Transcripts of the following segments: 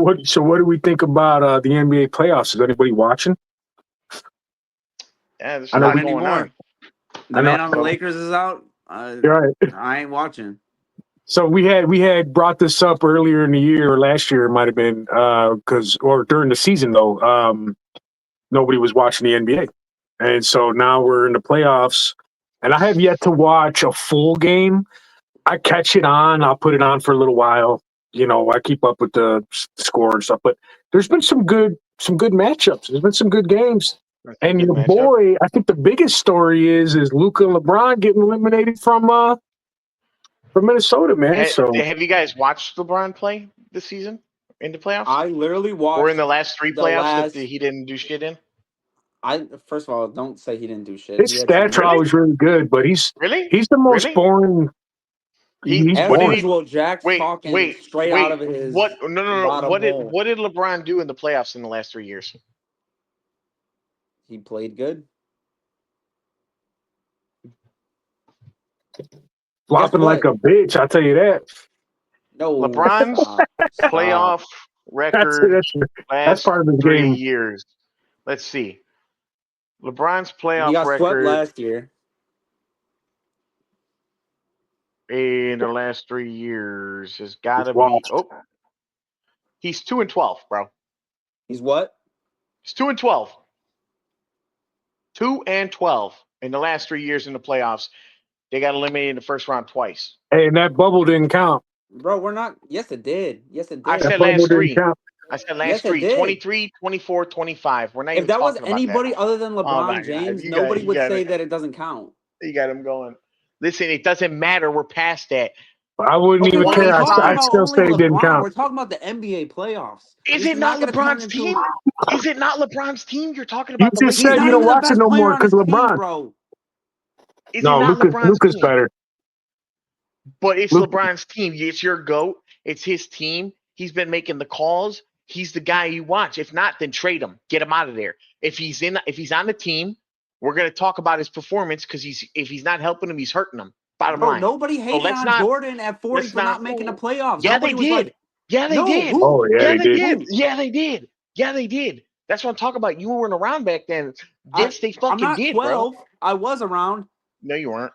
What do we think about the NBA playoffs? Is anybody watching? Yeah, there's I a know lot we- going on. The man on the Lakers is out. You're right. I ain't watching. So we had brought this up earlier in the year, or last year it might have been, or during the season though. Nobody was watching the NBA, and so now we're in the playoffs, and I have yet to watch a full game. I catch it on. I'll put it on for a little while. I keep up with the score and stuff. But there's been some good matchups. There's been some good games. And your boy, I think the biggest story is Luka and LeBron getting eliminated from Minnesota, man. Have you guys watched LeBron play this season in the playoffs? I literally watched. Or in the last 3 playoffs that he didn't do shit in? First of all, don't say he didn't do shit. His stats are always really good, but he's the most boring. He's as usual, Jack's talking straight out of his What did hole. LeBron do in the playoffs in the last 3 years? He played good. Flopping like a bitch, I'll tell you that. No, LeBron's playoff record that's part of the 3 game. years. Let's see. LeBron's playoff he got record swept last year. In the last 3 years has got to be. Oh, he's 2-12, bro. He's what? He's 2-12. 2-12 in the last 3 years in the playoffs. They got eliminated in the first round twice. Hey, and that bubble didn't count. Bro, we're not. Yes, it did. Yes, it did. I said last 3. I said last 3. 23, 24, 25. We're not even talking about that. If that was anybody other than LeBron James, nobody would say that it doesn't count. You got him going. Listen, it doesn't matter. We're past that. I wouldn't even care. I'd still say it didn't count. We're talking about the NBA playoffs. Is it not LeBron's team? Is it not LeBron's team you're talking about? You just said you don't watch it no more because LeBron. Bro. No, Luka's better. But it's LeBron's team. It's your GOAT. It's his team. He's been making the calls. He's the guy you watch. If not, then trade him. Get him out of there. If he's on the team, we're gonna talk about his performance because if he's not helping him, he's hurting him. Bottom line. Nobody hated on Jordan at 40 for not making the playoffs. Yeah, they did. Yeah, they did. Oh, yeah, they did. Yeah, they did. Yeah, they did. That's what I'm talking about. You weren't around back then. Yes, they fucking did, 12. bro. I was around. No, you weren't.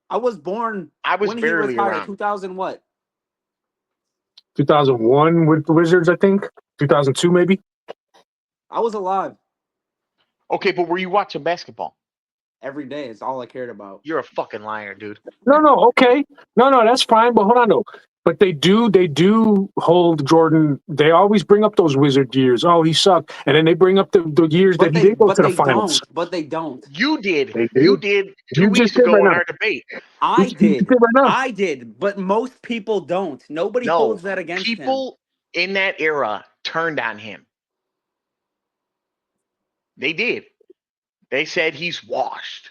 I was born. I was barely around. 2000 what? 2001 with the Wizards, I think. 2002 maybe. I was alive. Okay, but were you watching basketball? Every day. It's all I cared about. You're a fucking liar, dude. No, okay. No, that's fine. But hold on, though. But they do hold Jordan. They always bring up those Wizard years. Oh, he sucked. And then they bring up the years that he did go to the finals. But they don't. You did. You did 2 weeks ago in our debate. I did. But most people don't. Nobody holds that against him. People in that era turned on him. They did. They said he's washed.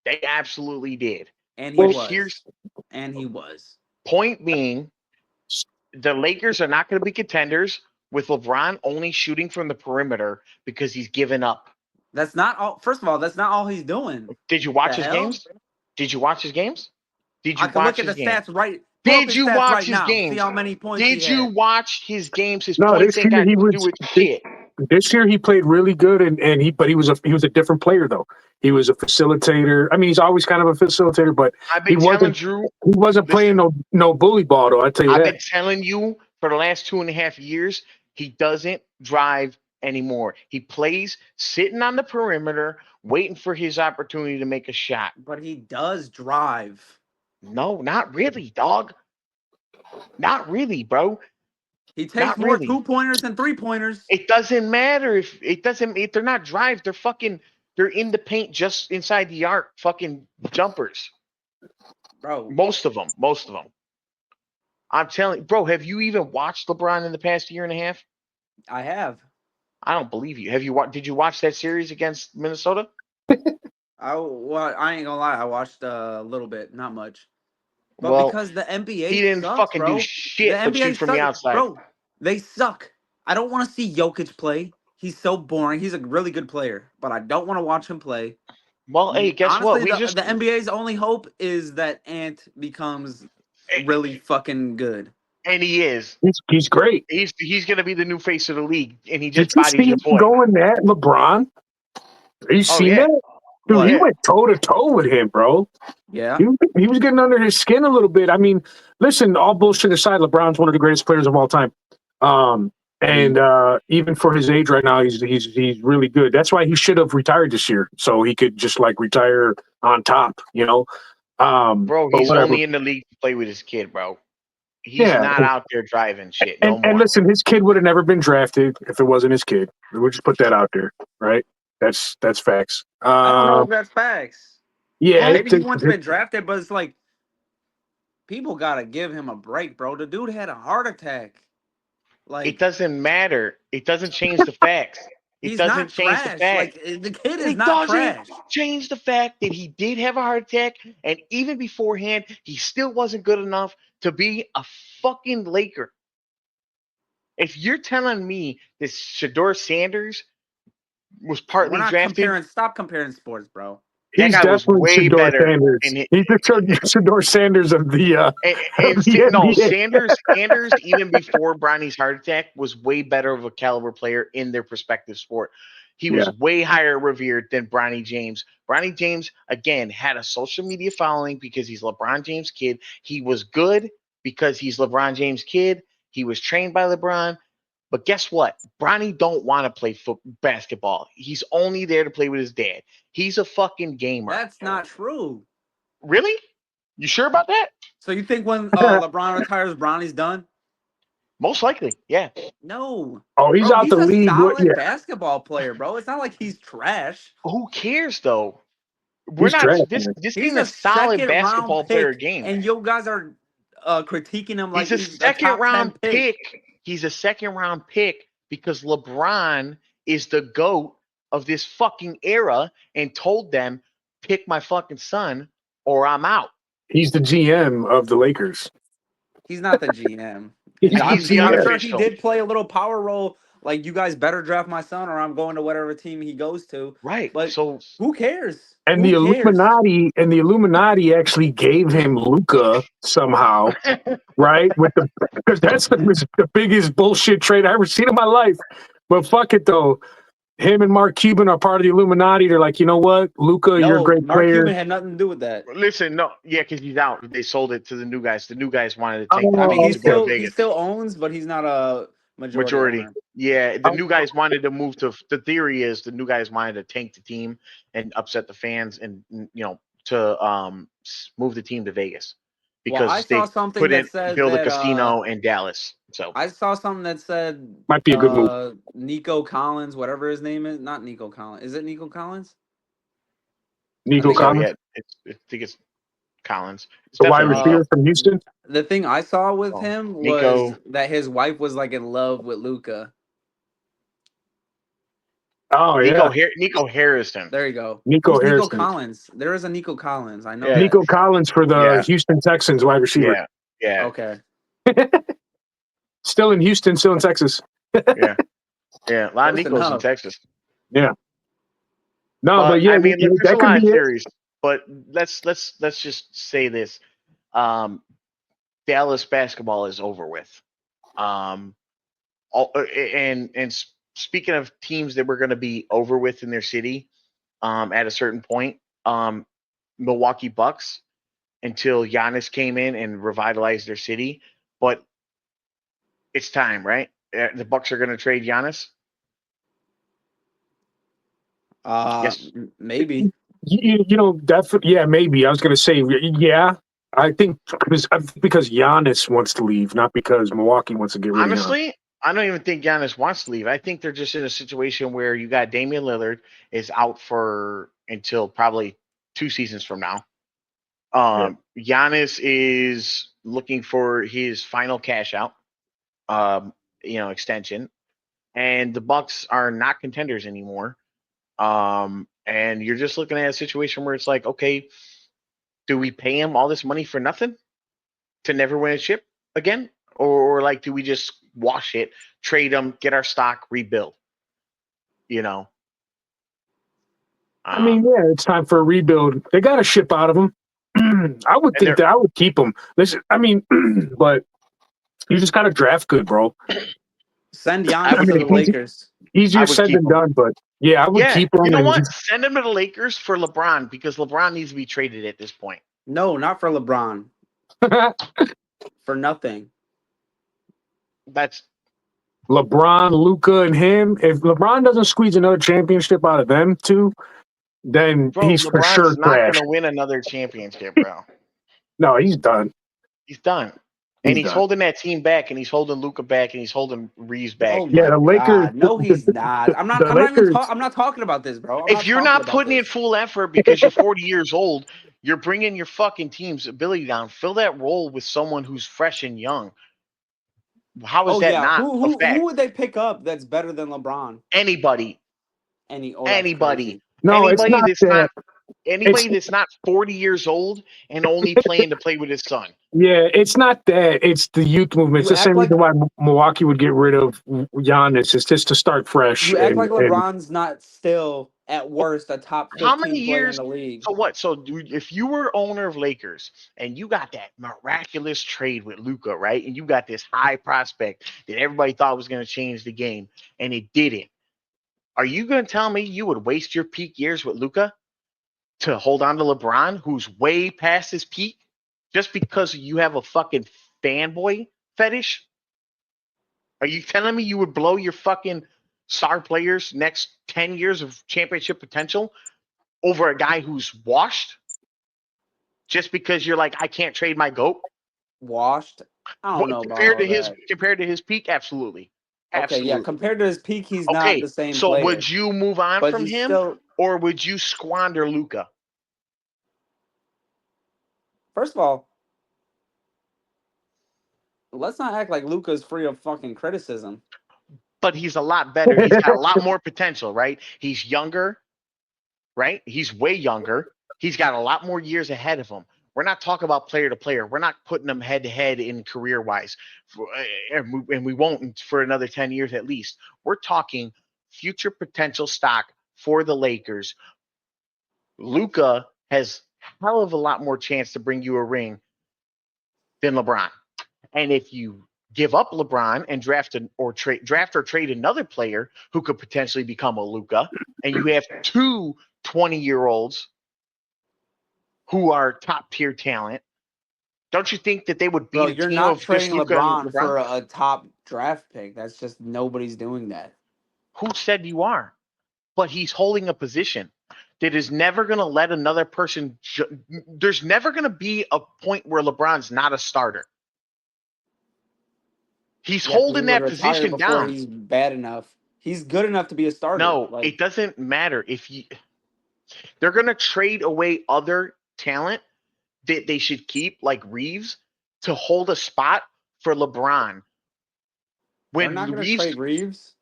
They absolutely did. And he was. Point being, the Lakers are not going to be contenders with LeBron only shooting from the perimeter because he's given up. That's not all. First of all, that's not all he's doing. Did you watch his games? Did you watch his games? Did you watch his games? Stats right. Did you watch his games? See how many points Did you watch his games? His no, points ain't got to do with shit. This year he played really good, but he was a different player though. He was a facilitator. I mean, he's always kind of a facilitator, but he wasn't playing no bully ball though. I tell you I've that. been telling you for the last 2.5 years, he doesn't drive anymore. He plays sitting on the perimeter, waiting for his opportunity to make a shot. But he does drive. No, not really, dog. Not really, bro. He takes more 2-pointers than 3-pointers. It doesn't matter if they're not drive. They're in the paint just inside the arc, fucking jumpers. Bro. Most of them. I'm telling you, bro, have you even watched LeBron in the past year and a half? I have. I don't believe you. Did you watch that series against Minnesota? I ain't gonna lie. I watched a little bit, not much. But because the NBA he didn't sucks, fucking bro. do shit but shoot from the outside. Bro, they suck. I don't want to see Jokic play. He's so boring. He's a really good player, but I don't want to watch him play. Well, hey, guess honestly, what? The NBA's only hope is that Ant becomes really fucking good. And he is. He's great. He's going to be the new face of the league, and he Did just you see bodies your him boy. going at LeBron? You Oh seen yeah, that? Dude, What? he went toe to toe with him, bro. Yeah. He was getting under his skin a little bit. I mean, listen, all bullshit aside, LeBron's one of the greatest players of all time. And even for his age right now, he's really good. That's why he should have retired this year, so he could just like retire on top, you know. bro. But He's whatever. only in the league to play with his kid, bro. He's Yeah, not out there driving shit no and more. listen, his kid would have never been drafted if it wasn't his kid. We'll just put that out there, right? That's facts. I don't know if that's facts. Yeah, Maybe he once been drafted, but it's like people gotta give him a break, bro. The dude had a heart attack. It Like doesn't matter. It doesn't change the facts. It he's doesn't not change the trash. fact. Like the kid is It not doesn't trash. change the fact that he did have a heart attack, and even beforehand, he still wasn't good enough to be a fucking Laker. If you're telling me this Shador Sanders was We're partly not drafted, comparing. Stop comparing sports, bro. that he's guy was definitely way Shador better. Sanders. He's the Shador Sanders of the of the No, NBA. Sanders, even before Bronny's heart attack, was way better of a caliber player in their respective sport. He was Yeah, way higher revered than Bronny James. Bronny James, again, had a social media following because he's LeBron James' kid. He was good because he's LeBron James' kid. He was trained by LeBron. But guess what? Bronny don't want to play basketball. He's only there to play with his dad. He's a fucking gamer. That's not true. Really? You sure about that? So you think when LeBron retires, Bronny's done? Most likely, yeah. No, oh, he's bro. out He's the a league. solid Yeah, basketball player, bro. It's not like he's trash. Who cares though? We're he's not trash. this He's ain't a a solid second round basketball player pick, game. and you guys are critiquing him like He's a he's a second top 10 round pick. pick. He's a second round pick because LeBron is the GOAT of this fucking era and told them, pick my fucking son or I'm out. He's the GM of the Lakers. He's not the GM. He's And the He's the I'm GM. sure he unofficial. did play a little power role. Like you guys better draft my son, or I'm going to whatever team he goes to. Right. But So who cares? And Who cares? the Illuminati actually gave him Luca somehow, right? With the because that's the biggest bullshit trade I ever seen in my life. But fuck it though. Him and Mark Cuban are part of the Illuminati. They're like, you know what, Luca, you're a No, great Mark player. Cuban had nothing to do with that. listen, no, yeah, because he's out. They sold it to the new guys. The new guys wanted to take I mean, Oh, to go to okay. he Vegas. still owns, but he's not a majority Majority. owner. Yeah, the Oh, new guys wanted to move to. The theory is the new guys wanted to tank the team and upset the fans, and to move the team to Vegas Well, I because saw they something that couldn't said build a that casino in Dallas. So I saw something that said might be a good move. Nico Collins, whatever his name is, not Nico Collins. Is it Nico Collins? I Nico think so it's Collins, yeah, I think it's Collins. It's the wide definitely uh receiver Nico. from Houston. the thing I saw with Oh, him was Nico. that his wife was like in love with Luca. Oh yeah, Nico Harrison. There you go. Nico Who's Nico Harrison. Collins? There is a Nico Collins. I know Yeah, that. Nico Collins for the yeah, Houston Texans wide receiver. yeah, yeah, Okay. Still in Houston, still in Texas. yeah, yeah. A lot of Close Nicos in enough. Yeah. No, but But yeah, I mean, look, there's a that could lot of be it. theories. But let's just say this: Dallas basketball is over with. Um, speaking of teams that were going to be over with in their city, at a certain point, Milwaukee Bucks until Giannis came in and revitalized their city. But it's time, right? The Bucks are going to trade Giannis. Yes. Maybe. Yeah, maybe. I was going to say, yeah, I think because Giannis wants to leave, not because Milwaukee wants to get rid of Giannis. Honestly, I don't even think Giannis wants to leave. I think they're just in a situation where you got Damian Lillard is out for until probably 2 seasons from now. Yeah. Giannis is looking for his final cash out, extension, and the Bucks are not contenders anymore. And you're just looking at a situation where it's like, okay, do we pay him all this money for nothing to never win a chip again? Or like, do we just wash it, trade him, get our stock, rebuild? You know, I mean, yeah, it's time for a rebuild. They got to ship out of him. I would and think that I would keep him. Listen, I mean, but You just got to draft good, bro. Send I Giannis would to the keep him. Lakers. Easier I would said keep than him. done, but yeah, I would Yeah, keep him. you know And what? Send him to the Lakers for LeBron because LeBron needs to be traded at this point. No, not for LeBron. For nothing. That's LeBron, Luca, and him. If LeBron doesn't squeeze another championship out of them two, then bro. he's for sure LeBron's not trash. going to win another championship, bro. No, he's done. He's done. And he's holding that team back, and he's holding Luca back, and he's holding Reeves back. Oh Yeah, my the Lakers. God. No, he's not. I'm not talking about this, bro. If you're not putting in full effort because you're 40 years old, you're bringing your fucking team's ability down. Fill that role with someone who's fresh and young. How is that not a fact? Who would they pick up that's better than LeBron? Anybody. Anybody. No, it's not that. Anybody that's not 40 years old and only playing to play with his son. Yeah, it's not that. It's the youth movement. It's the same reason why Milwaukee would get rid of Giannis. It's just to start fresh. You act like LeBron's not still, at worst, a top 15 How many player years in the league. So what? So if you were owner of Lakers and you got that miraculous trade with Luca, right? And you got this high prospect that everybody thought was going to change the game, and it didn't. Are you going to tell me you would waste your peak years with Luca to hold on to LeBron, who's way past his peak, just because you have a fucking fanboy fetish? Are you telling me you would blow your fucking star players next 10 years of championship potential over a guy who's washed? Just because you're like, I can't trade my GOAT? Washed? I don't know compared about to that. compared to his peak, absolutely. Okay, yeah. Compared to his peak, he's not the same so player. would you move on But from he's him, still... or would you squander Luca? First of all, let's not act like Luca's free of fucking criticism. But he's a lot better. He's got a lot more potential, right? He's younger, right? He's way younger. He's got a lot more years ahead of him. We're not talking about player to player. We're not putting them head to head in career wise, and we won't for another 10 years at least. We're talking future potential stock for the Lakers. Luca has hell of a lot more chance to bring you a ring than LeBron. And if you give up LeBron and draft or trade another player who could potentially become a Luca, and you have two 20-year-olds who are top tier talent, don't you think that they would beat a you're team not of trading just Luka and LeBron for a top draft pick. That's just nobody's doing that. Who said you are? But he's holding a position that is never going to let another person. There's never going to be a point where LeBron's not a starter. He's holding that position down. He's bad enough. He's good enough to be a starter. No, it doesn't matter if they're going to trade away other talent that they should keep, like Reeves, to hold a spot for LeBron. When they're not going to trade Reeves?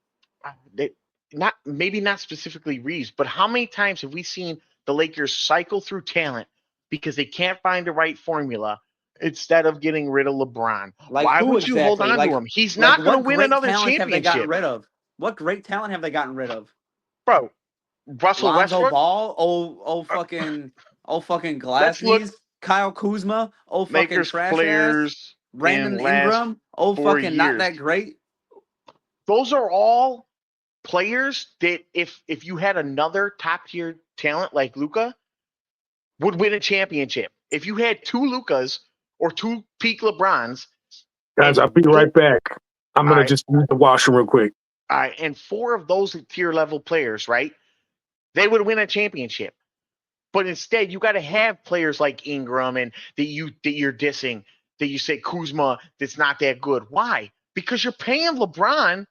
Maybe not specifically Reeves, but how many times have we seen the Lakers cycle through talent because they can't find the right formula instead of getting rid of LeBron? Why would you hold on to him? He's not going to win another championship. Have they gotten rid of? What great talent have they gotten rid of? Bro, Russell Westbrook? Ball, fucking glass knees, Kyle Kuzma, fucking Lakers trash players ass, Brandon Ingram, fucking years. Not that great. Those are all players that if you had another top tier talent like Luka, would win a championship. If you had two Lukas or two peak LeBrons. Guys, I'll be right back. I'm going to just use the washroom real quick. All right, and four of those tier level players, right? They would win a championship. But instead, you got to have players like Ingram and that you're dissing, that you say Kuzma that's not that good. Why? Because you're paying LeBron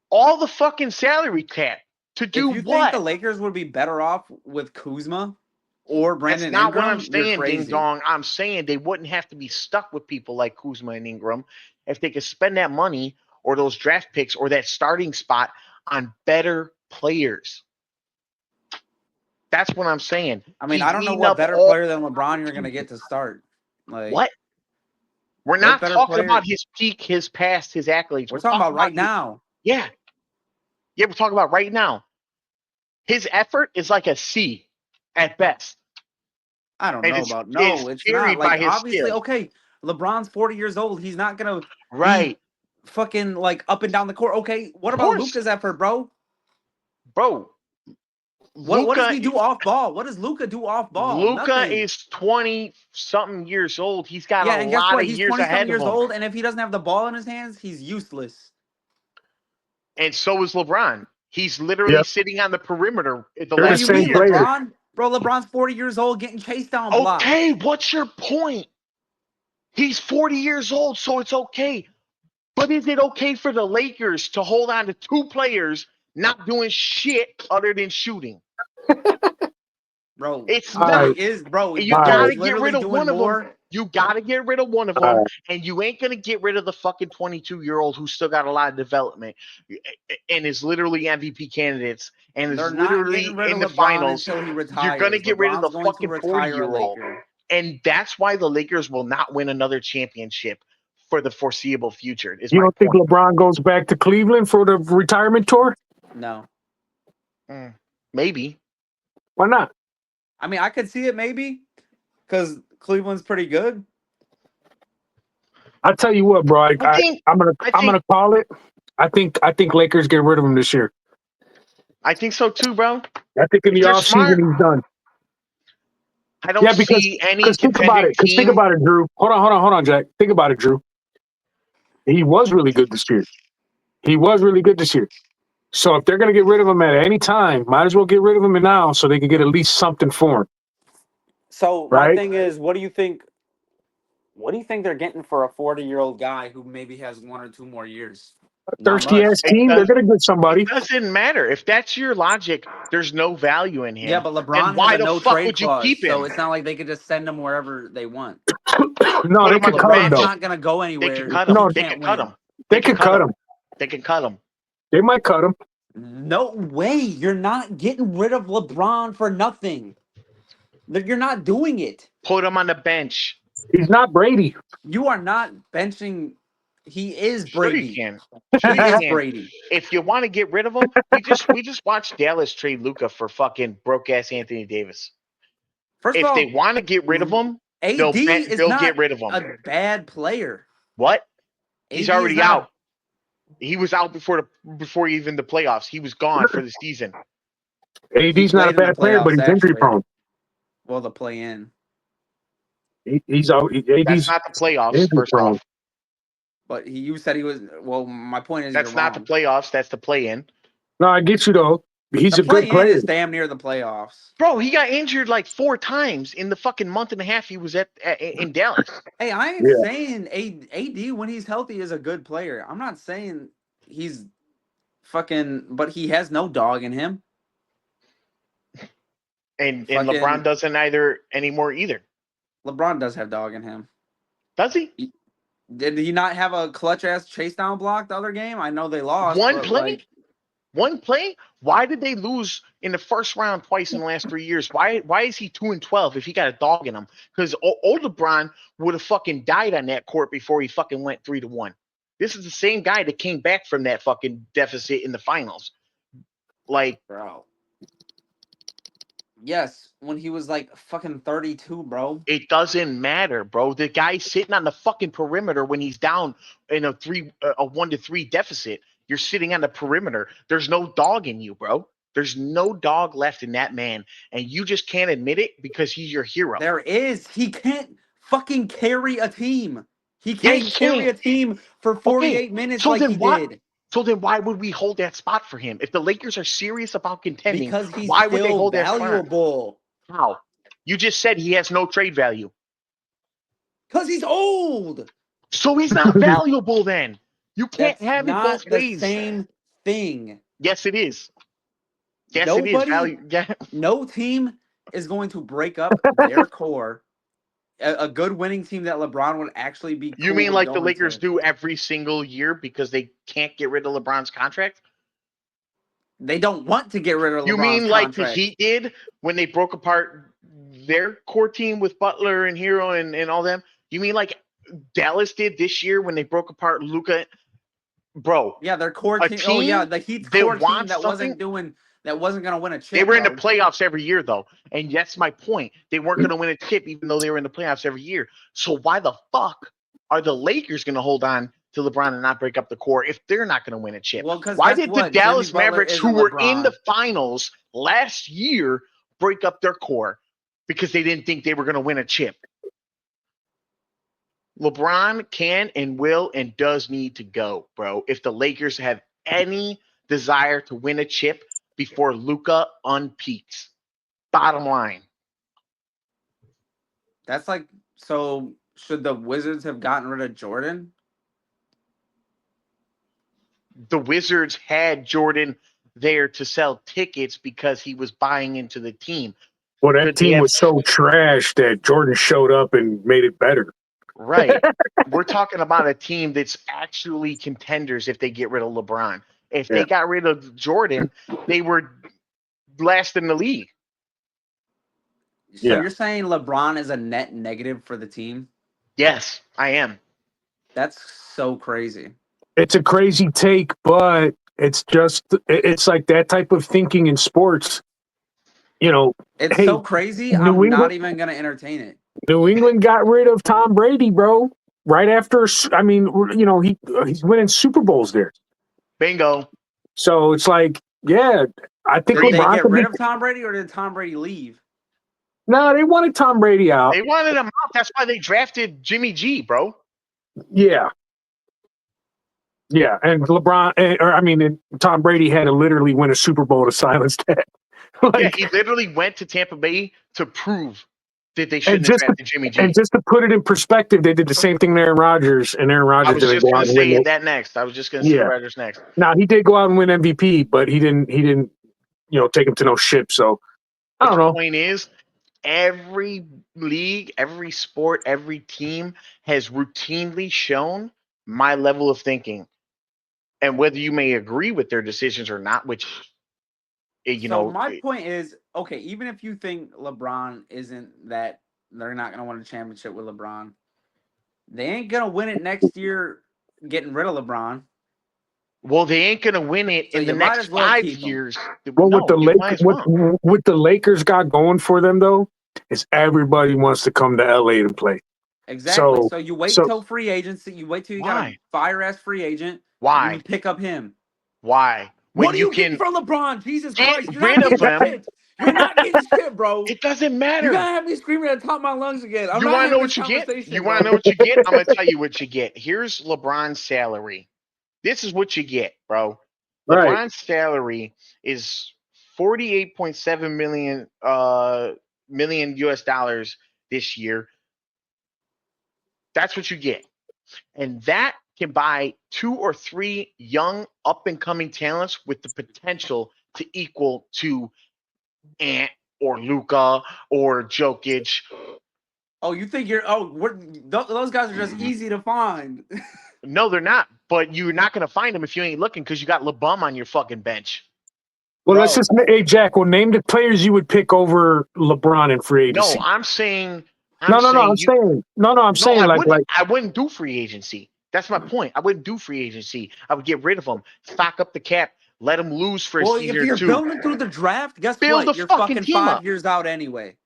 all the fucking salary cap to do what? If you think the Lakers would be better off with Kuzma or Brandon Ingram? That's not what I'm saying, ding dong. I'm saying they wouldn't have to be stuck with people like Kuzma and Ingram if they could spend that money or those draft picks or that starting spot on better players. That's what I'm saying. I mean, I don't know what better player than LeBron you're going to get to start. What? We're not talking about his peak, his past, his accolades. We're talking about right now. Yeah. Yeah, we're talking about right now. His effort is like a C at best. I don't know about it's not. Like, obviously, okay, LeBron's 40 years old. He's not gonna Right. be fucking like up and down the court. Okay, what Of about course. Luka's effort, bro? Bro. What does he do off ball? What does Luka do off ball? Luka Nothing. is 20-something years old. He's got Yeah, a and guess lot what? of He's years 20 ahead something years of him. old, and if he doesn't have the ball in his hands, he's useless. And so is LeBron. He's literally sitting on the perimeter at the They're the What do last you same mean, year. player. LeBron? Bro, LeBron's 40 years old getting chased down blocks. Okay, what's your point? He's 40 years old, so it's okay. But is it okay for the Lakers to hold on to two players not doing shit other than shooting? Bro, It's All not. right. he is, bro. You All gotta right. He's get literally rid of doing one of them. more. You gotta get rid of one of All them, right. and you ain't gonna get rid of the fucking 22-year-old who's still got a lot of development and is literally MVP candidates and is They're not literally getting rid in of the LeBron finals. until he retires. You're gonna get rid of the LeBron's going to fucking retire a 40-year-old, Laker. and that's why the Lakers will not win another championship for the foreseeable future. Is You my don't think point. LeBron goes back to Cleveland for the retirement tour? No. Maybe. Why not? I mean, I could see it maybe because Cleveland's pretty good. I'll tell you what, bro. I'm I gonna call it. I think Lakers get rid of him this year. think so too, bro. I think in If the they're offseason smart, he's done. I don't Yeah, because see any because think about contending it. Because think team. about it, Drew. Hold on, Jack. Think about it, Drew. He was really good this year. So if they're gonna get rid of him at any time, might as well get rid of him now so they can get at least something for him. So my Right? thing is, what do you think? What do you think they're getting for a 40-year-old guy who maybe has 1 or 2 more years? Not Thirsty much. ass team, they're gonna get somebody. It doesn't matter. If that's your logic, there's no value in him. Yeah, but Then LeBron has why a the no fuck trade would you clause, keep him? so it's not like they could just send him wherever they want. No, Put they him on could the cut him LeBron's though. not gonna go They anywhere. could cut if him. No, he They can't could cut win. him. They could cut him. They could cut him. They might cut him. No way. You're not getting rid of LeBron for nothing. You're not doing it. Put him on the bench. He's not Brady. You are not benching. He is Sure you Brady. can. He Sure you is can. Brady. If you want to get rid of him, we just watched Dallas trade Luka for fucking broke ass Anthony Davis. First of If they all, want to get rid of him, AD is they'll not get rid of him. a bad player. What? He's AD is already not out. He was out before even the playoffs. He was gone for the season. He AD's not a played in the bad player, but playoffs, he's injury actually. prone. Well, the play in. He's out. That's AD's not the playoffs, injury first prone. off. But you said he was. Well, my point is That's you're not the wrong. playoffs. That's the play-in. No, I get you though. He's The a good play in player. is damn near the playoffs. Bro, he got injured like 4 times in the fucking month and a half he was in Dallas. Hey, I ain't Yeah. saying AD when he's healthy is a good player. I'm not saying he's fucking, but he has no dog in him. And Fucking- LeBron doesn't either anymore either. LeBron does have dog in him. Does he? Did he not have a clutch ass chase down block the other game? I know they lost. One but, play? like, One play? Why did they lose in the first round twice in the last 3 years? Why is he 2-12 if he got a dog in him? Because old LeBron would have fucking died on that court before he fucking went 3-1. This is the same guy that came back from that fucking deficit in the finals. Like, bro. Yes, when he was like fucking 32, bro. it doesn't matter, bro. The guy's sitting on the fucking perimeter when he's down in a 1-3 deficit. You're sitting on the perimeter. There's no dog in you, bro. There's no dog left in that man, and you just can't admit it because he's your hero. There is. He can't fucking carry a team. He Yeah, can't he carry can. a team for 48 minutes like he did. So then why would we hold that spot for him? If the Lakers are serious about contending, Because he's why would they still hold that spot? valuable. How? You just said he has no trade value. Because he's old. So he's not valuable then. You can't That's have it not both the ways. same thing. Yes, it is. Yes, Nobody, it is. Value. Yeah. No team is going to break up their core. A good winning team that LeBron would actually be. You cool mean with like the going Lakers to. do every single year because they can't get rid of LeBron's contract? They don't want to get rid of LeBron's You mean like the contract. Heat did when they broke apart their core team with Butler and Hero and all them? You mean like Dallas did this year when they broke apart Luka? Bro, Yeah, their core a team. Oh yeah, team the Heat's that core team wants that wasn't something- doing that wasn't going to win a chip. They were in the bro. playoffs every year, though. And that's my point. They weren't going to win a chip even though they were in the playoffs every year. So why the fuck are the Lakers going to hold on to LeBron and not break up the core if they're not going to win a chip? Well, because why did the Dallas Jimmy Butler Mavericks, who isn't were LeBron. in the finals last year, break up their core? Because they didn't think they were going to win a chip. LeBron can and will and does need to go, bro. If the Lakers have any desire to win a chip before Luka unpeaks. Bottom line. That's like, so should the Wizards have gotten rid of Jordan? The Wizards had Jordan there to sell tickets because he was buying into the team. Well, that team was so trash that Jordan showed up and made it better. Right. We're talking about a team that's actually contenders if they get rid of LeBron. If they got rid of Jordan, they were last in the league. So you're saying LeBron is a net negative for the team? Yes, I am. That's so crazy. It's a crazy take, but it's like that type of thinking in sports. You know, it's so crazy. I'm not even going to entertain it. New England got rid of Tom Brady, bro. Right after, he's winning Super Bowls there. Bingo. So it's like, I think did they get rid of Tom Brady, or did Tom Brady leave? No, they wanted Tom Brady out. They wanted him out. That's why they drafted Jimmy G, bro. Yeah. Yeah, and and Tom Brady had to literally win a Super Bowl to silence that. He literally went to Tampa Bay to prove that they shouldn't have drafted Jimmy G. And just to put it in perspective, they did the same thing to Aaron Rodgers, and Aaron Rodgers didn't go out and win. I was just going to say Rodgers next. Now, he did go out and win MVP, but he didn't take him to no ship. So I don't know. The point is, every league, every sport, every team has routinely shown my level of thinking. And whether you may agree with their decisions or not, which, my point is, okay, even if you think LeBron isn't that, they're not going to win a championship with LeBron, they ain't going to win it next year getting rid of LeBron. Well, they ain't going to win it in the next 5 years. Well, with the Lakers got going for them, though, is everybody wants to come to LA to play. Exactly. So you wait till free agency. You wait till you got a fire-ass free agent. Why? You pick up him. Why? What are you getting for LeBron? Jesus Christ. You're not getting shit. You're not getting shit, bro. It doesn't matter. You're going to have me screaming at the top of my lungs again. You want to know what you get? You want to know what you get? I'm going to tell you what you get. Here's LeBron's salary. This is what you get, bro. LeBron's salary is $48.7 million US dollars this year. That's what you get. And that can buy 2 or 3 young up-and-coming talents with the potential to equal to Ant or Luka or Jokic. Oh, you think those guys are just easy to find. No, they're not. But you're not going to find them if you ain't looking because you got LeBum on your fucking bench. Well, let's just Jack. Well, name the players you would pick over LeBron in free agency. No, I'm saying. I'm saying I wouldn't do free agency. That's my point. I wouldn't do free agency. I would get rid of them, stock up the cap, let them lose for a season or two. If you're building through the draft, guess what? You're fucking 5 years out anyway.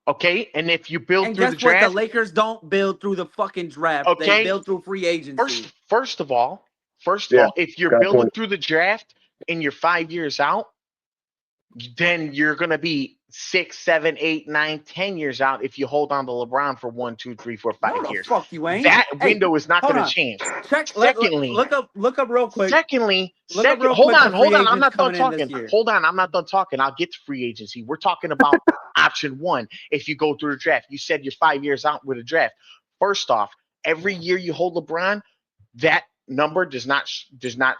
Okay, and if you build through the draft, guess what? The Lakers don't build through the fucking draft. Okay, they build through free agency. First of all, if you're building through the draft and you're 5 years out, then you're gonna be 6, 7, 8, 9, 10 years out if you hold on to LeBron for 1, 2, 3, 4, 5 years. Fuck you ain't. That window is not gonna change. Secondly, look up real quick. Hold on. I'm not done talking. Hold on, I'm not done talking. I'll get to free agency. We're talking about option 1. If you go through the draft, you said you're 5 years out with a draft. First off, every year you hold LeBron, that number does not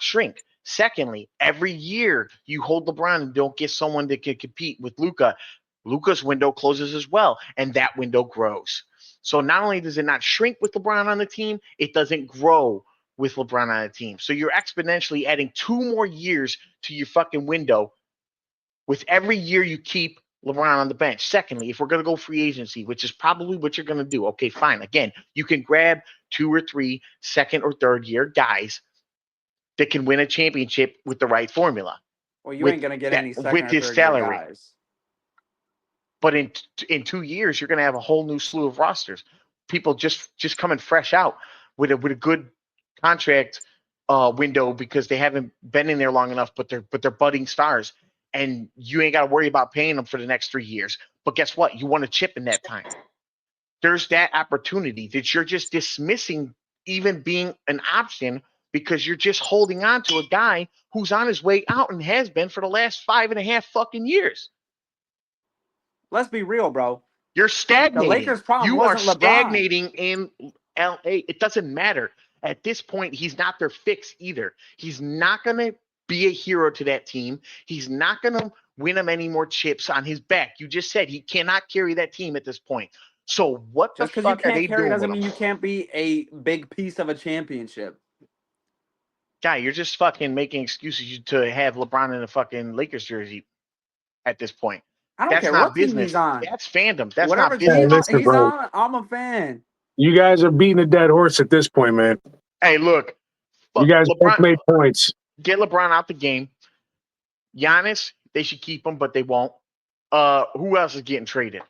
shrink. Secondly, every year you hold LeBron and don't get someone that can compete with Luka, Luka's window closes as well, and that window grows. So not only does it not shrink with LeBron on the team, it doesn't grow with LeBron on the team. So you're exponentially adding 2 more years to your fucking window with every year you keep LeBron on the bench. Secondly, if we're going to go free agency, which is probably what you're going to do, okay, fine. Again, you can grab 2 or 3 second or third year guys that can win a championship with the right formula. Well, you ain't gonna get any second with or his third year salary. guys. But in 2 years, you're going to have a whole new slew of rosters. People just coming fresh out with a good contract window because they haven't been in there long enough, but they're budding stars, and you ain't got to worry about paying them for the next 3 years. But guess what? You want a chip in that time. There's that opportunity that you're just dismissing even being an option because you're just holding on to a guy who's on his way out and has been for the last 5.5 fucking years. Let's be real, bro. You're stagnating. The Lakers' problem you are wasn't LeBron. stagnating in LA. It doesn't matter. At this point, he's not their fix either. He's not going to be a hero to that team. He's not going to win them any more chips on his back. You just said he cannot carry that team at this point. So what Just the because you fuck are they can't carry doing doesn't with mean him? you can't be a big piece of a championship. Guy, you're just fucking making excuses to have LeBron in a fucking Lakers jersey at this point. I don't That's care not what team business. he's on. That's fandom. That's Whatever not business. team listen, he's bro. on, I'm a fan. You guys are beating a dead horse at this point, man. Hey, look. You guys both LeBron, made points. get LeBron out the game. Giannis, they should keep him, but they won't. Who else is getting traded?